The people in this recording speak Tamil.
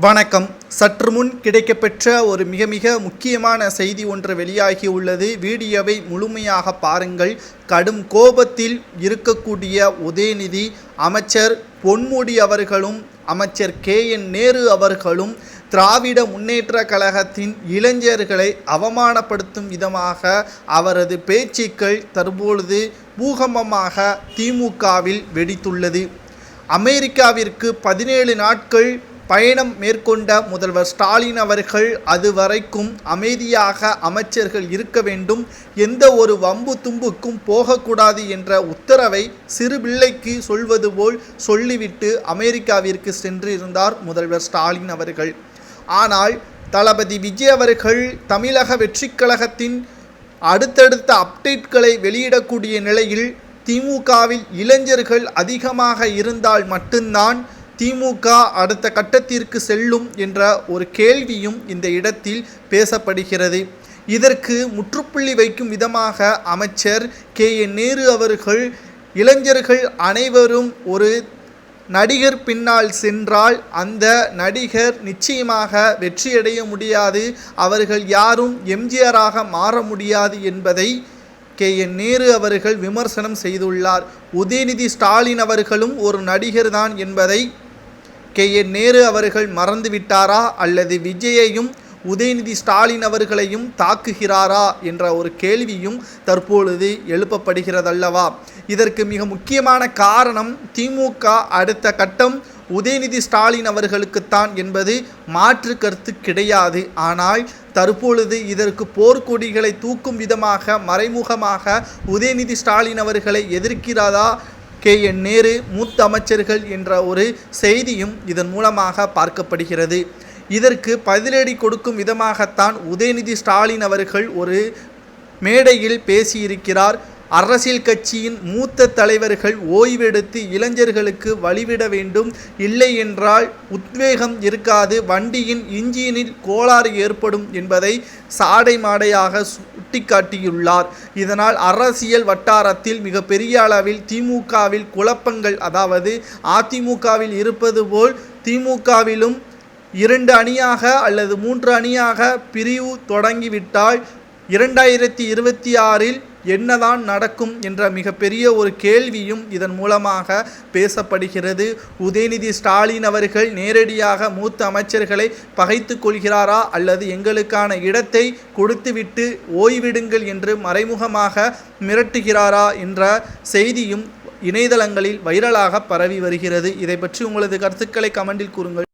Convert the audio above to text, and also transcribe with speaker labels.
Speaker 1: வணக்கம். சற்று முன் கிடைக்கப்பெற்ற ஒரு மிக மிக முக்கியமான செய்தி ஒன்று வெளியாகி உள்ளது. வீடியோவை முழுமையாக பாருங்கள். கடும் கோபத்தில் இருக்கக்கூடிய உதயநிதி, அமைச்சர் பொன்முடி அவர்களும் அமைச்சர் KN நேரு அவர்களும் திராவிட முன்னேற்ற கழகத்தின் இளைஞர்களை அவமானப்படுத்தும் விதமாக அவரது பேச்சுக்கள் தற்பொழுது பூகம்பமாக திமுகவில் வெடித்துள்ளது. அமெரிக்காவிற்கு 17 நாட்கள் பயணம் மேற்கொண்ட முதல்வர் ஸ்டாலின் அவர்கள் அதுவரைக்கும் அமைதியாக அமைச்சர்கள் இருக்க வேண்டும், எந்த ஒரு வம்பு தும்புக்கும் போகக்கூடாது என்ற உத்தரவை சிறு பிள்ளைக்கு சொல்வது போல் சொல்லிவிட்டு அமெரிக்காவிற்கு சென்றிருந்தார் முதல்வர் ஸ்டாலின் அவர்கள். ஆனால் தளபதி விஜய் அவர்கள் தமிழக வெற்றிக் கழகத்தின் அடுத்தடுத்த அப்டேட்களை வெளியிடக்கூடிய நிலையில் திமுகவில் இளைஞர்கள் அதிகமாக இருந்தால் மட்டும்தான் திமுக அடுத்த கட்டத்திற்கு செல்லும் என்ற ஒரு கேள்வியும் இந்த இடத்தில் பேசப்படுகிறது. இதற்கு முற்றுப்புள்ளி வைக்கும் விதமாக அமைச்சர் KN நேரு அவர்கள் இளைஞர்கள் அனைவரும் ஒரு நடிகர் பின்னால் சென்றால் அந்த நடிகர் நிச்சயமாக வெற்றியடைய முடியாது, அவர்கள் யாரும் எம்ஜிஆராக மாற முடியாது என்பதை KN நேரு அவர்கள் விமர்சனம் செய்துள்ளார். உதயநிதி ஸ்டாலின் அவர்களும் ஒரு நடிகர் தான் என்பதை KN நேரு அவர்கள் மறந்துவிட்டாரா, அல்லது விஜயையும் உதயநிதி ஸ்டாலின் அவர்களையும் தாக்குகிறாரா என்ற ஒரு கேள்வியும் தற்பொழுது எழுப்பப்படுகிறதல்லவா. இதற்கு மிக முக்கியமான காரணம் திமுக அடுத்த கட்டம் உதயநிதி ஸ்டாலின் அவர்களுக்குத்தான் என்பது மாற்று கருத்து கிடையாது. ஆனால் தற்பொழுது இதற்கு போர்க்கொடிகளை தூக்கும் விதமாக மறைமுகமாக உதயநிதி ஸ்டாலின் அவர்களை எதிர்க்கிறதா KN நேரு மூத்த அமைச்சர்கள் என்ற ஒரு செய்தியும் இதன் மூலமாக பார்க்கப்படுகிறது. இதற்கு பதிலடி கொடுக்கும் விதமாகத்தான் உதயநிதி ஸ்டாலின் அவர்கள் ஒரு மேடையில் பேசியிருக்கிறார். அரசியல் கட்சியின் மூத்த தலைவர்கள் ஓய்வெடுத்து இளைஞர்களுக்கு வழிவிட வேண்டும், இல்லை என்றால் உத்வேகம் இருக்காது, வண்டியின் இன்ஜினில் கோளாறு ஏற்படும் என்பதை சாடை மாடையாக சுட்டிக்காட்டியுள்ளார். இதனால் அரசியல் வட்டாரத்தில் மிக பெரிய அளவில் திமுகவில் குழப்பங்கள், அதாவது அதிமுகவில் இருப்பது போல் திமுகவிலும் 2 அணியாக அல்லது 3 அணியாக பிரிவு தொடங்கிவிட்டால் 2026இல் என்னதான் நடக்கும் என்ற மிகப்பெரிய ஒரு கேள்வியும் இதன் மூலமாக பேசப்படுகிறது. உதயநிதி ஸ்டாலின் அவர்கள் நேரடியாக மூத்த அமைச்சர்களை பகைத்து கொள்கிறாரா, அல்லது எங்களுக்கான இடத்தை கொடுத்துவிட்டு ஓய்விடுங்கள் என்று மறைமுகமாக மிரட்டுகிறாரா என்ற செய்தியும் இணையதளங்களில் வைரலாக பரவி வருகிறது. இதை பற்றி உங்களது கருத்துக்களை கமெண்டில் கூறுங்கள்.